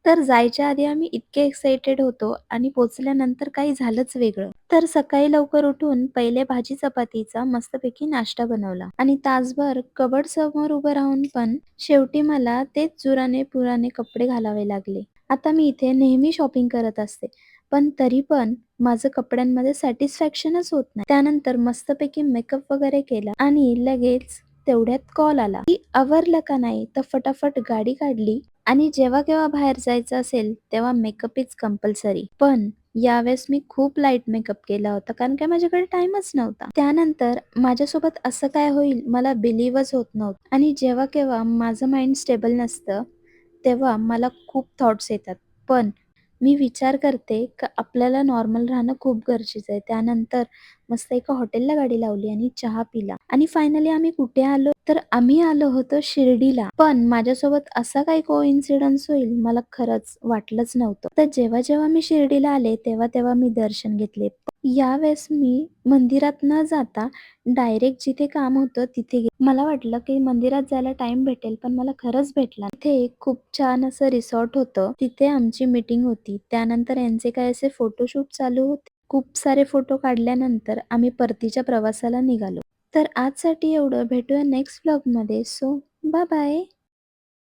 तर जायच्या आधी आम्ही इतके एक्साइटेड होतो आणि पोहोचल्यानंतर काही झालंच वेगळं. तर सकाळी लवकर उठून पहिले भाजी चपातीचा मस्तपैकी नाश्ता बनवला आणि तासभर कबड समोर उभं राहून पण शेवटी मला तेच जुराने पुराने कपडे घालावे लागले. आता मी इथे नेहमी शॉपिंग करत असते, पण तरी पण माझं कपड्यांमध्ये सॅटिस्फॅक्शनच होत नाही. त्यानंतर मस्तपैकी मेकअप वगैरे केला आणि लगेच तेवढ्यात कॉल आला की आवरलं का नाही. तर फटाफट गाडी काढली आणि जेव्हा केव्हा बाहेर जायचं असेल तेव्हा मेकअप इज कंपल्सरी. पण यावेळेस मी खूप लाईट मेकअप केला होता कारण काय माझ्याकडे टाइमच नव्हता. त्यानंतर माझ्यासोबत असं काय होईल मला बिलीव्हच होत नव्हतं आणि जेव्हा केव्हा माझं माइंड स्टेबल नसतं तेव्हा मला खूप थॉट्स येतात. पण मी विचार करते की आपल्याला नॉर्मल राहणं खूप गरजेचं आहे. त्यानंतर मस्त एका हॉटेलला गाडी लावली आणि चहा पिला आणि फायनली आम्ही कुठे आलो तर आम्ही आलो होतो शिर्डीला. पण माझ्यासोबत असा काही कोइन्सिडन्स होईल मला खरंच वाटलंच नव्हतं. तर जेव्हा जेव्हा मी शिर्डीला आले तेव्हा तेव्हा मी दर्शन घेतले. यावेळेस मी मंदिरात न जाता डायरेक्ट जिथे काम होतं तिथे गेले. मला वाटलं की मंदिरात जायला टाइम भेटेल पण मला खरंच भेटला. तिथे खूप छान असं रिसॉर्ट होतं. तिथे आमची मीटिंग होती. त्यानंतर यांचे काय असे फोटोशूट चालू होते. खूप सारे फोटो काढल्यानंतर आम्ही परतीच्या प्रवासाला निघालो. तर आजसाठी एवढं. भेटूया नेक्स्ट ब्लॉगमध्ये. So bye bye.